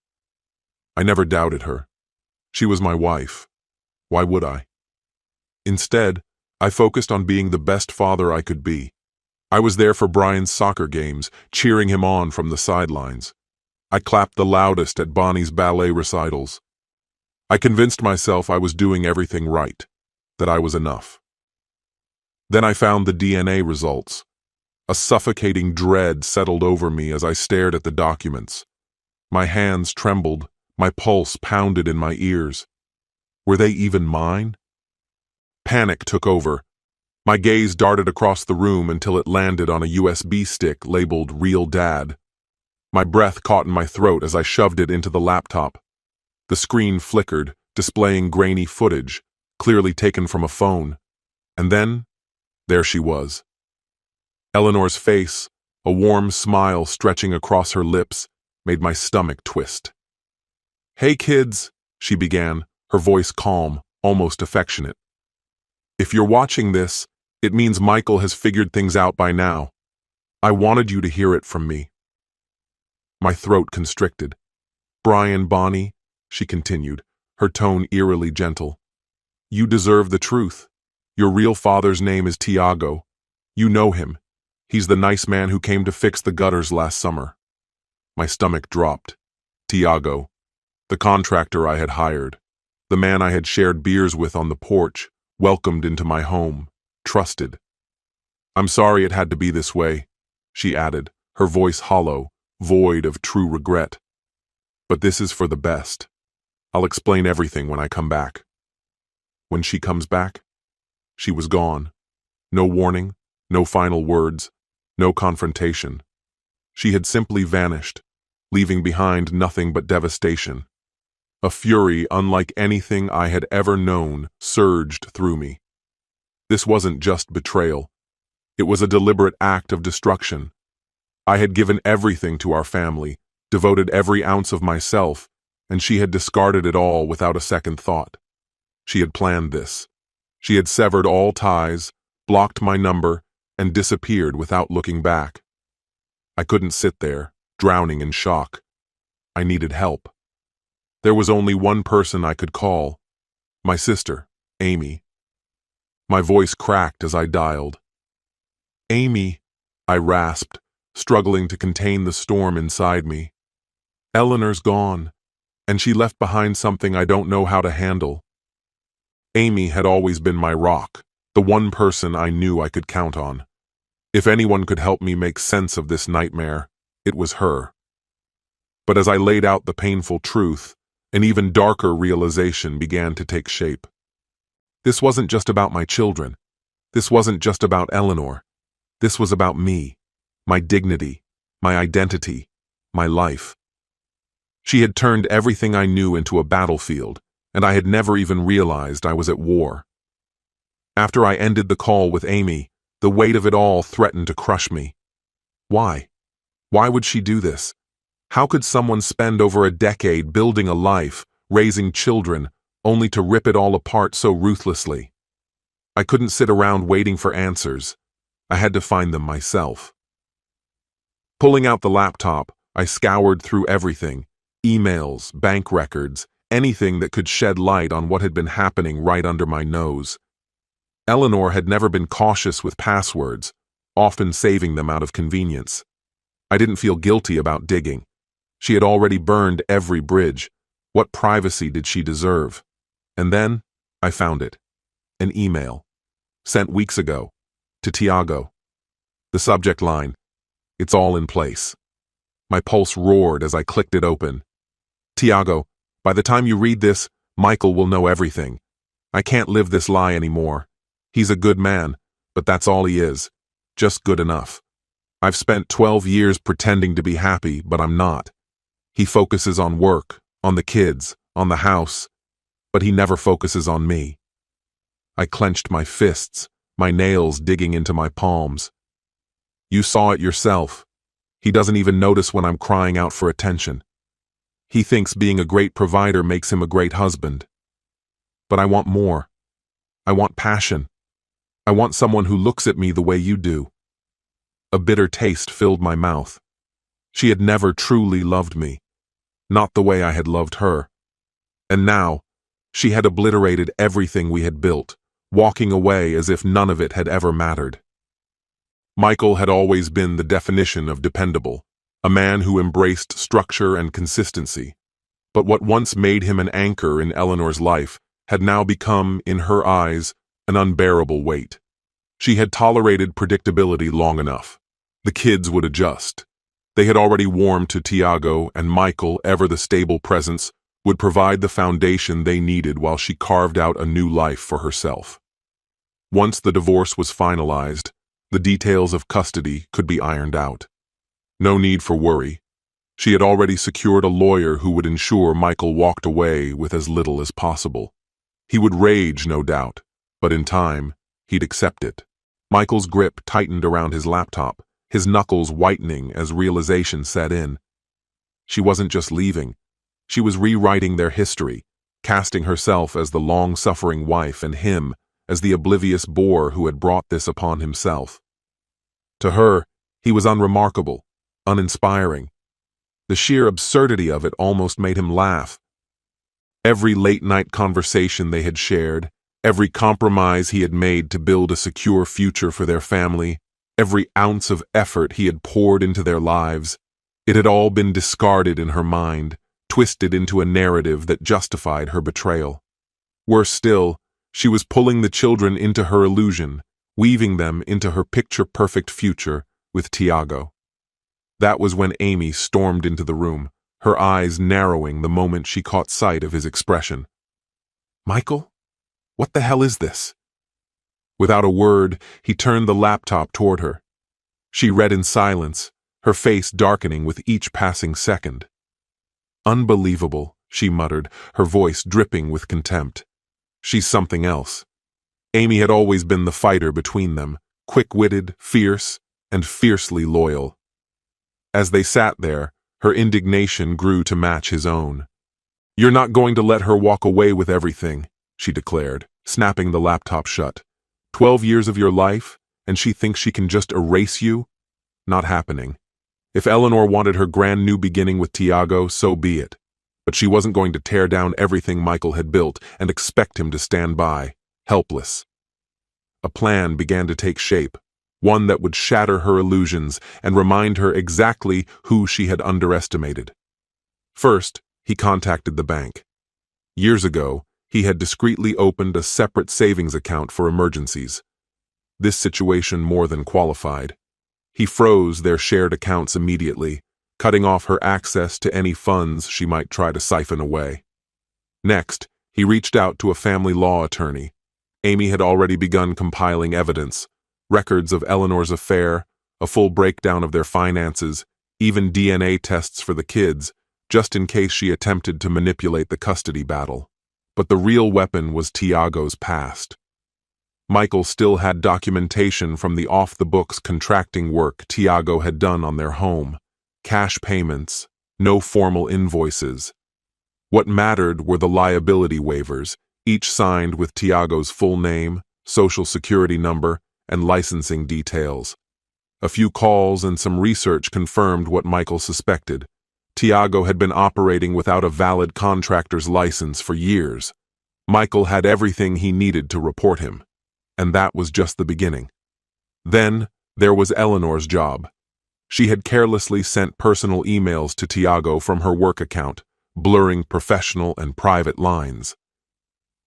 I never doubted her. She was my wife. Why would I? Instead, I focused on being the best father I could be. I was there for Brian's soccer games, cheering him on from the sidelines. I clapped the loudest at Bonnie's ballet recitals. I convinced myself I was doing everything right, that I was enough. Then I found the DNA results. A suffocating dread settled over me as I stared at the documents. My hands trembled, my pulse pounded in my ears. Were they even mine? Panic took over. My gaze darted across the room until it landed on a USB stick labeled Real Dad. My breath caught in my throat as I shoved it into the laptop. The screen flickered, displaying grainy footage, clearly taken from a phone. And then, there she was. Eleanor's face, a warm smile stretching across her lips, made my stomach twist. "Hey kids," she began, her voice calm, almost affectionate. "If you're watching this, it means Michael has figured things out by now. I wanted you to hear it from me." My throat constricted. "Brian, Bonnie," she continued, her tone eerily gentle. "You deserve the truth. Your real father's name is Tiago. You know him. He's the nice man who came to fix the gutters last summer." My stomach dropped. Tiago, the contractor I had hired, the man I had shared beers with on the porch, welcomed into my home, trusted. "I'm sorry it had to be this way," she added, her voice hollow, void of true regret. "But this is for the best. I'll explain everything when I come back." When she comes back, she was gone. No warning, no final words, no confrontation. She had simply vanished, leaving behind nothing but devastation. A fury unlike anything I had ever known surged through me. This wasn't just betrayal. It was a deliberate act of destruction. I had given everything to our family, devoted every ounce of myself, and she had discarded it all without a second thought. She had planned this. She had severed all ties, blocked my number, and disappeared without looking back. I couldn't sit there, drowning in shock. I needed help. There was only one person I could call, my sister, Amy. My voice cracked as I dialed. "Amy," I rasped, struggling to contain the storm inside me. "Eleanor's gone, and she left behind something I don't know how to handle." Amy had always been my rock, the one person I knew I could count on. If anyone could help me make sense of this nightmare, it was her. But as I laid out the painful truth, an even darker realization began to take shape. This wasn't just about my children. This wasn't just about Eleanor. This was about me, my dignity, my identity, my life. She had turned everything I knew into a battlefield, and I had never even realized I was at war. After I ended the call with Amy, the weight of it all threatened to crush me. Why? Why would she do this? How could someone spend over a decade building a life, raising children, only to rip it all apart so ruthlessly? I couldn't sit around waiting for answers. I had to find them myself. Pulling out the laptop, I scoured through everything: emails, bank records, anything that could shed light on what had been happening right under my nose. Eleanor had never been cautious with passwords, often saving them out of convenience. I didn't feel guilty about digging. She had already burned every bridge. What privacy did she deserve? And then, I found it. An email. Sent weeks ago. To Tiago. The subject line: "It's all in place." My pulse roared as I clicked it open. "Tiago, by the time you read this, Michael will know everything. I can't live this lie anymore. He's a good man, but that's all he is. Just good enough. I've spent 12 years pretending to be happy, but I'm not. He focuses on work, on the kids, on the house, but he never focuses on me." I clenched my fists, my nails digging into my palms. "You saw it yourself. He doesn't even notice when I'm crying out for attention. He thinks being a great provider makes him a great husband. But I want more. I want passion. I want someone who looks at me the way you do." A bitter taste filled my mouth. She had never truly loved me, not the way I had loved her. And now, she had obliterated everything we had built, walking away as if none of it had ever mattered. Michael had always been the definition of dependable, a man who embraced structure and consistency. But what once made him an anchor in Eleanor's life had now become, in her eyes, an unbearable weight. She had tolerated predictability long enough. The kids would adjust. They had already warmed to Tiago, and Michael, ever the stable presence, would provide the foundation they needed while she carved out a new life for herself. Once the divorce was finalized, the details of custody could be ironed out. No need for worry. She had already secured a lawyer who would ensure Michael walked away with as little as possible. He would rage, no doubt, but in time, he'd accept it. Michael's grip tightened around his laptop, his knuckles whitening as realization set in. She wasn't just leaving. She was rewriting their history, casting herself as the long-suffering wife and him as the oblivious bore who had brought this upon himself. To her, he was unremarkable, uninspiring. The sheer absurdity of it almost made him laugh. Every late-night conversation they had shared, every compromise he had made to build a secure future for their family, every ounce of effort he had poured into their lives, it had all been discarded in her mind, twisted into a narrative that justified her betrayal. Worse still, she was pulling the children into her illusion, weaving them into her picture-perfect future with Tiago. That was when Amy stormed into the room, her eyes narrowing the moment she caught sight of his expression. "Michael? What the hell is this?" Without a word, he turned the laptop toward her. She read in silence, her face darkening with each passing second. "Unbelievable," she muttered, her voice dripping with contempt. "She's something else." Amy had always been the fighter between them, quick-witted, fierce, and fiercely loyal. As they sat there, her indignation grew to match his own. "You're not going to let her walk away with everything," she declared, snapping the laptop shut. 12 years of your life, and she thinks she can just erase you? Not happening. If Eleanor wanted her grand new beginning with Tiago, so be it. But she wasn't going to tear down everything Michael had built and expect him to stand by, helpless. A plan began to take shape, one that would shatter her illusions and remind her exactly who she had underestimated. First, he contacted the bank. Years ago, he had discreetly opened a separate savings account for emergencies. This situation more than qualified. He froze their shared accounts immediately, cutting off her access to any funds she might try to siphon away. Next, he reached out to a family law attorney. Amy had already begun compiling evidence, records of Eleanor's affair, a full breakdown of their finances, even DNA tests for the kids, just in case she attempted to manipulate the custody battle. But the real weapon was Tiago's past. Michael still had documentation from the off-the-books contracting work Tiago had done on their home. Cash payments, no formal invoices. What mattered were the liability waivers, each signed with Tiago's full name, social security number, and licensing details. A few calls and some research confirmed what Michael suspected. Tiago had been operating without a valid contractor's license for years. Michael had everything he needed to report him. And that was just the beginning. Then, there was Eleanor's job. She had carelessly sent personal emails to Tiago from her work account, blurring professional and private lines.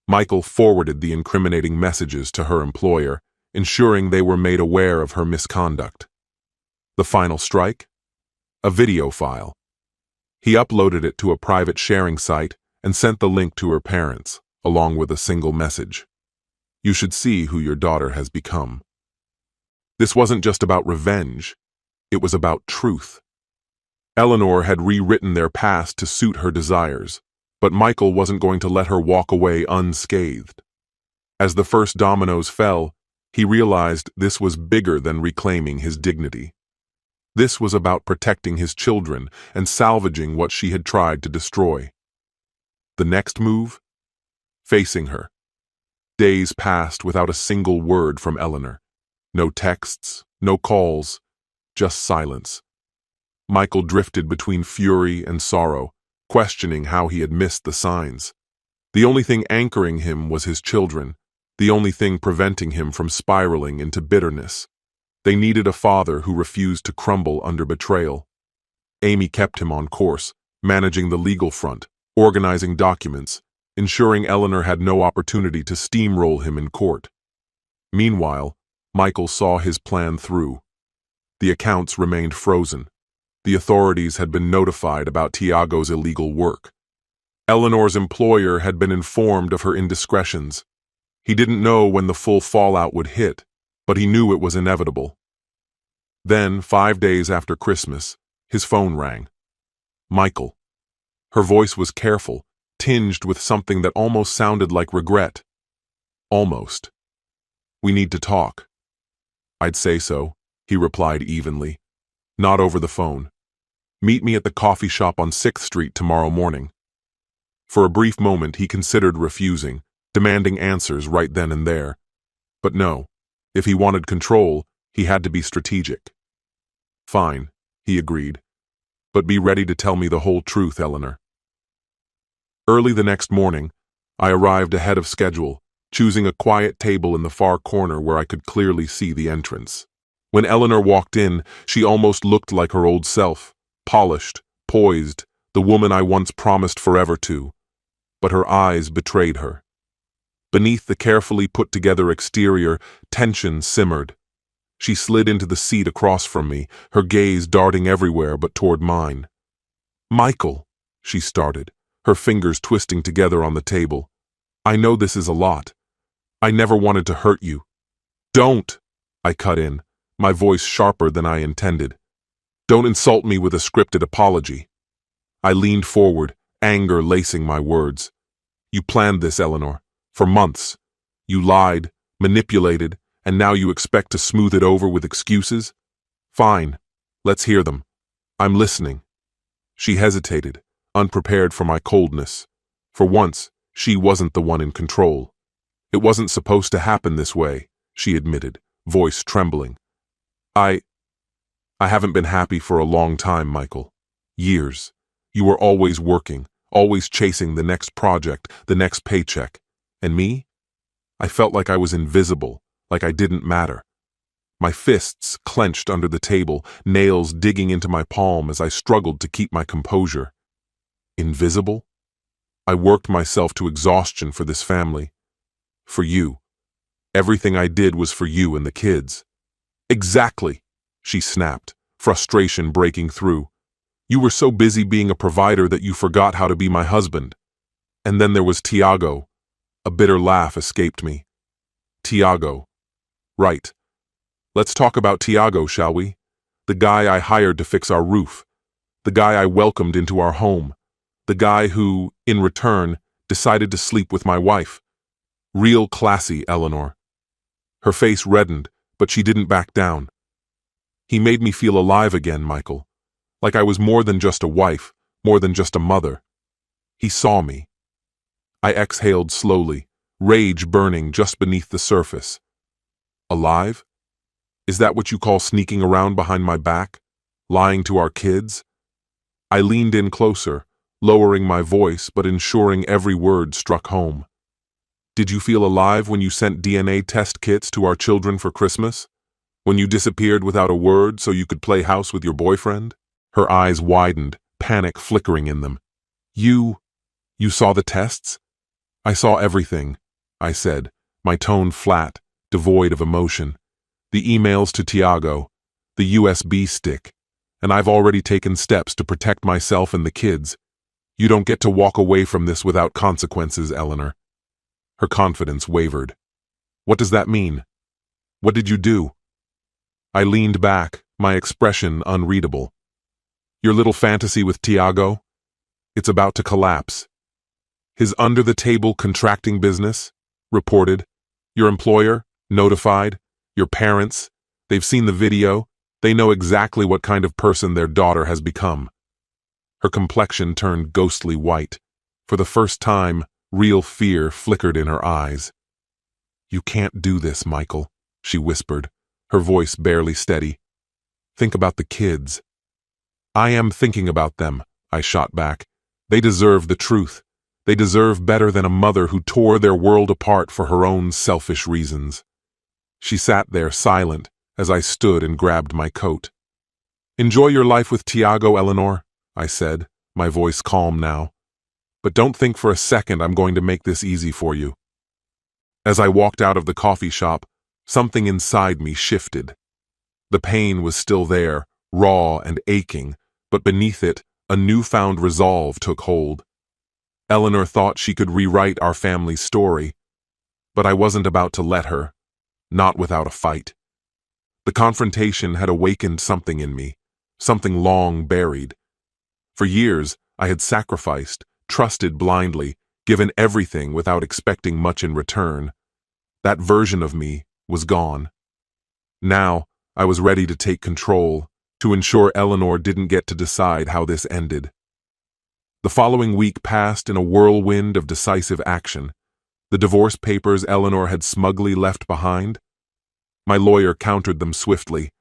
Michael forwarded the incriminating messages to her employer, ensuring they were made aware of her misconduct. The final strike? A video file. He uploaded it to a private sharing site and sent the link to her parents, along with a single message. "You should see who your daughter has become." This wasn't just about revenge. It was about truth. Eleanor had rewritten their past to suit her desires, but Michael wasn't going to let her walk away unscathed. As the first dominoes fell, he realized this was bigger than reclaiming his dignity. This was about protecting his children and salvaging what she had tried to destroy. The next move? Facing her. Days passed without a single word from Eleanor. No texts, no calls, just silence. Michael drifted between fury and sorrow, questioning how he had missed the signs. The only thing anchoring him was his children, the only thing preventing him from spiraling into bitterness. They needed a father who refused to crumble under betrayal. Amy kept him on course, managing the legal front, organizing documents, ensuring Eleanor had no opportunity to steamroll him in court. Meanwhile, Michael saw his plan through. The accounts remained frozen. The authorities had been notified about Tiago's illegal work. Eleanor's employer had been informed of her indiscretions. He didn't know when the full fallout would hit, but he knew it was inevitable. Then, 5 days after Christmas, his phone rang. Michael. Her voice was careful, tinged with something that almost sounded like regret. Almost. "We need to talk." "I'd say so," he replied evenly. "Not over the phone. Meet me at the coffee shop on 6th Street tomorrow morning." For a brief moment he considered refusing, demanding answers right then and there. But no, if he wanted control, he had to be strategic. "Fine," he agreed. "But be ready to tell me the whole truth, Eleanor." Early the next morning, I arrived ahead of schedule, choosing a quiet table in the far corner where I could clearly see the entrance. When Eleanor walked in, she almost looked like her old self, polished, poised, the woman I once promised forever to. But her eyes betrayed her. Beneath the carefully put-together exterior, tension simmered. She slid into the seat across from me, her gaze darting everywhere but toward mine. "Michael," she started, her fingers twisting together on the table. "I know this is a lot. I never wanted to hurt you." "Don't," I cut in, my voice sharper than I intended. "Don't insult me with a scripted apology." I leaned forward, anger lacing my words. "You planned this, Eleanor, for months. You lied, manipulated, and now you expect to smooth it over with excuses? Fine, let's hear them. I'm listening." She hesitated, unprepared for my coldness. For once, she wasn't the one in control. "It wasn't supposed to happen this way," she admitted, voice trembling. I haven't been happy for a long time, Michael. Years. You were always working, always chasing the next project, the next paycheck. And me? I felt like I was invisible, like I didn't matter. My fists clenched under the table, nails digging into my palm as I struggled to keep my composure. Invisible? I worked myself to exhaustion for this family. For you. Everything I did was for you and the kids. Exactly, she snapped, frustration breaking through. You were so busy being a provider that you forgot how to be my husband. And then there was Tiago. A bitter laugh escaped me. Tiago. Right. Let's talk about Tiago, shall we? The guy I hired to fix our roof. The guy I welcomed into our home. The guy who, in return, decided to sleep with my wife. Real classy, Eleanor. Her face reddened, but she didn't back down. He made me feel alive again, Michael. Like I was more than just a wife, more than just a mother. He saw me. I exhaled slowly, rage burning just beneath the surface. Alive? Is that what you call sneaking around behind my back? Lying to our kids? I leaned in closer, lowering my voice but ensuring every word struck home. Did you feel alive when you sent DNA test kits to our children for Christmas? When you disappeared without a word so you could play house with your boyfriend? Her eyes widened, panic flickering in them. You saw the tests? I saw everything, I said, my tone flat, devoid of emotion. The emails to Tiago, the USB stick, and I've already taken steps to protect myself and the kids. You don't get to walk away from this without consequences, Eleanor. Her confidence wavered. What does that mean? What did you do? I leaned back, my expression unreadable. Your little fantasy with Tiago? It's about to collapse. His under-the-table contracting business? Reported. Your employer? Notified. Your parents? They've seen the video. They know exactly what kind of person their daughter has become. Her complexion turned ghostly white. For the first time, real fear flickered in her eyes. "You can't do this, Michael," she whispered, her voice barely steady. "Think about the kids." "I am thinking about them," I shot back. "They deserve the truth. They deserve better than a mother who tore their world apart for her own selfish reasons." She sat there silent as I stood and grabbed my coat. "Enjoy your life with Tiago, Eleanor," I said, my voice calm now. "But don't think for a second I'm going to make this easy for you." As I walked out of the coffee shop, something inside me shifted. The pain was still there, raw and aching, but beneath it, a newfound resolve took hold. Eleanor thought she could rewrite our family's story, but I wasn't about to let her, not without a fight. The confrontation had awakened something in me, something long buried. For years, I had sacrificed, trusted blindly, given everything without expecting much in return. That version of me was gone. Now, I was ready to take control, to ensure Eleanor didn't get to decide how this ended. The following week passed in a whirlwind of decisive action. The divorce papers Eleanor had smugly left behind. My lawyer countered them swiftly.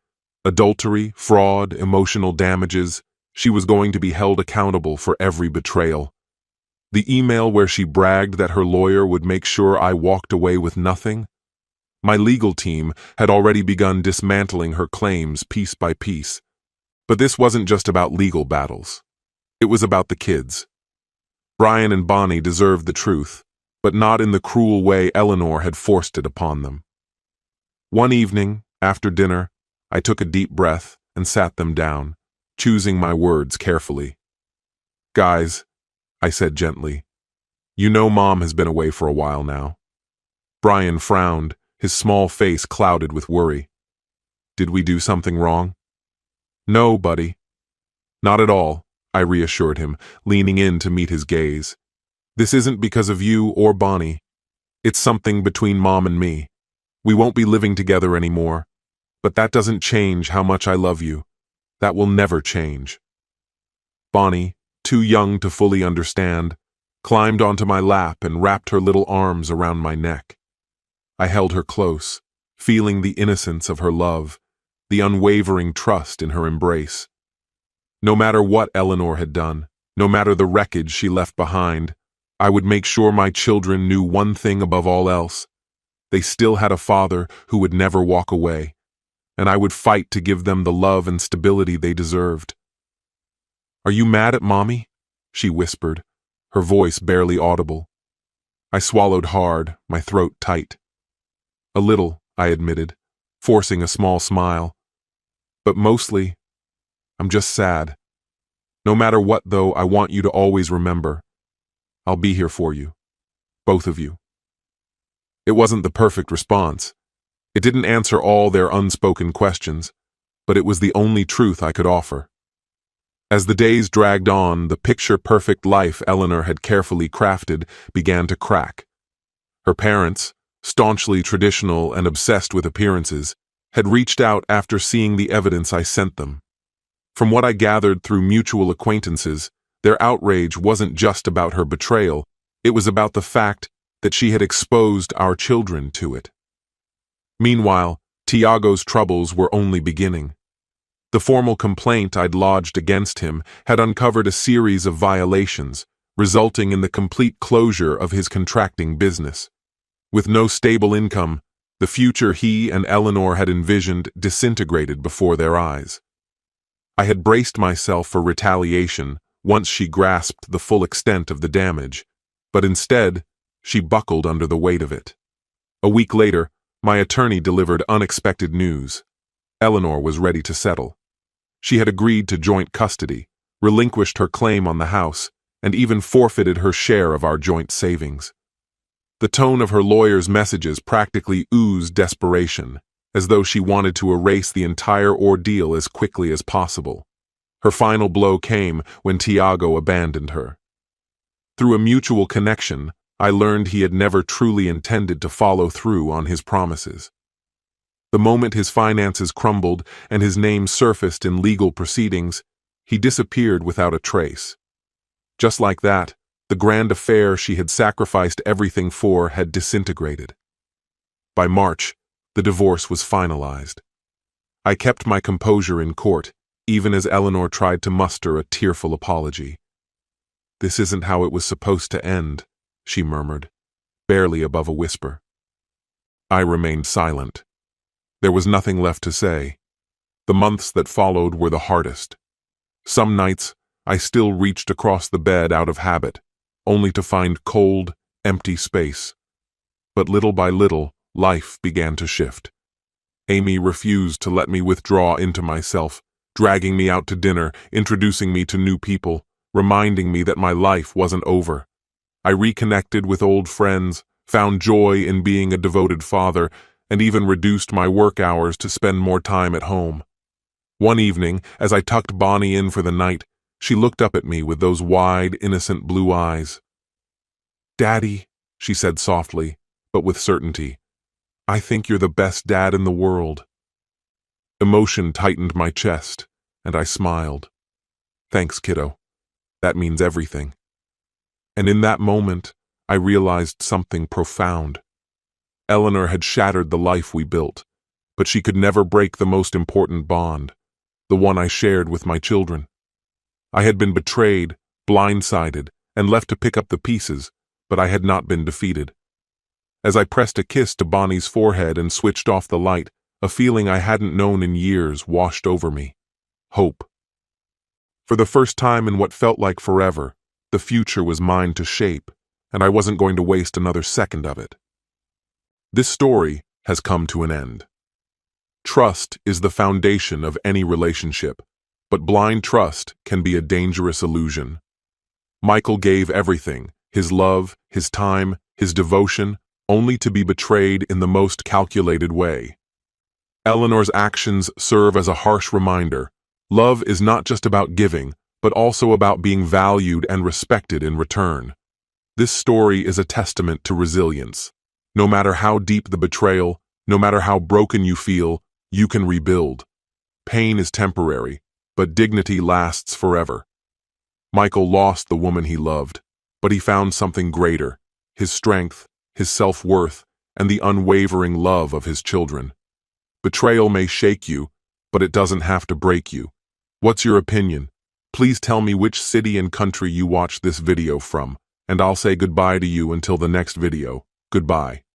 Adultery, fraud, emotional damages. She was going to be held accountable for every betrayal. The email where she bragged that her lawyer would make sure I walked away with nothing. My legal team had already begun dismantling her claims piece by piece. But this wasn't just about legal battles. It was about the kids. Brian and Bonnie deserved the truth, but not in the cruel way Eleanor had forced it upon them. One evening, after dinner, I took a deep breath and sat them down, choosing my words carefully. "Guys," I said gently, "you know Mom has been away for a while now." Brian frowned, his small face clouded with worry. "Did we do something wrong?" "No, buddy." "Not at all," I reassured him, leaning in to meet his gaze. "This isn't because of you or Bonnie. It's something between Mom and me. We won't be living together anymore, but that doesn't change how much I love you. That will never change." Bonnie, too young to fully understand, climbed onto my lap and wrapped her little arms around my neck. I held her close, feeling the innocence of her love, the unwavering trust in her embrace. No matter what Eleanor had done, no matter the wreckage she left behind, I would make sure my children knew one thing above all else. They still had a father who would never walk away, and I would fight to give them the love and stability they deserved. "Are you mad at Mommy?" she whispered, her voice barely audible. I swallowed hard, my throat tight. "A little," I admitted, forcing a small smile. "But mostly, I'm just sad. No matter what, though, I want you to always remember, I'll be here for you. Both of you." It wasn't the perfect response. It didn't answer all their unspoken questions, but it was the only truth I could offer. As the days dragged on, the picture-perfect life Eleanor had carefully crafted began to crack. Her parents, staunchly traditional and obsessed with appearances, had reached out after seeing the evidence I sent them. From what I gathered through mutual acquaintances, their outrage wasn't just about her betrayal, it was about the fact that she had exposed our children to it. Meanwhile, Tiago's troubles were only beginning. The formal complaint I'd lodged against him had uncovered a series of violations, resulting in the complete closure of his contracting business. With no stable income, the future he and Eleanor had envisioned disintegrated before their eyes. I had braced myself for retaliation once she grasped the full extent of the damage, but instead, she buckled under the weight of it. A week later, my attorney delivered unexpected news. Eleanor was ready to settle. She had agreed to joint custody, relinquished her claim on the house, and even forfeited her share of our joint savings. The tone of her lawyer's messages practically oozed desperation, as though she wanted to erase the entire ordeal as quickly as possible. Her final blow came when Tiago abandoned her. Through a mutual connection, I learned he had never truly intended to follow through on his promises. The moment his finances crumbled and his name surfaced in legal proceedings, he disappeared without a trace. Just like that, the grand affair she had sacrificed everything for had disintegrated. By March, the divorce was finalized. I kept my composure in court, even as Eleanor tried to muster a tearful apology. "This isn't how it was supposed to end," she murmured, barely above a whisper. I remained silent. There was nothing left to say. The months that followed were the hardest. Some nights, I still reached across the bed out of habit, only to find cold, empty space. But little by little, life began to shift. Amy refused to let me withdraw into myself, dragging me out to dinner, introducing me to new people, reminding me that my life wasn't over. I reconnected with old friends, found joy in being a devoted father, and even reduced my work hours to spend more time at home. One evening, as I tucked Bonnie in for the night, she looked up at me with those wide, innocent blue eyes. "Daddy," she said softly, but with certainty, "I think you're the best dad in the world." Emotion tightened my chest, and I smiled. "Thanks, kiddo. That means everything." And in that moment, I realized something profound. Eleanor had shattered the life we built, but she could never break the most important bond, the one I shared with my children. I had been betrayed, blindsided, and left to pick up the pieces, but I had not been defeated. As I pressed a kiss to Bonnie's forehead and switched off the light, a feeling I hadn't known in years washed over me. Hope. For the first time in what felt like forever, the future was mine to shape, and I wasn't going to waste another second of it. This story has come to an end. Trust is the foundation of any relationship, but blind trust can be a dangerous illusion. Michael gave everything, his love, his time, his devotion, only to be betrayed in the most calculated way. Eleanor's actions serve as a harsh reminder. Love is not just about giving, but also about being valued and respected in return. This story is a testament to resilience. No matter how deep the betrayal, no matter how broken you feel, you can rebuild. Pain is temporary, but dignity lasts forever. Michael lost the woman he loved, but he found something greater: his strength, his self-worth, and the unwavering love of his children. Betrayal may shake you, but it doesn't have to break you. What's your opinion? Please tell me which city and country you watched this video from, and I'll say goodbye to you until the next video. Goodbye.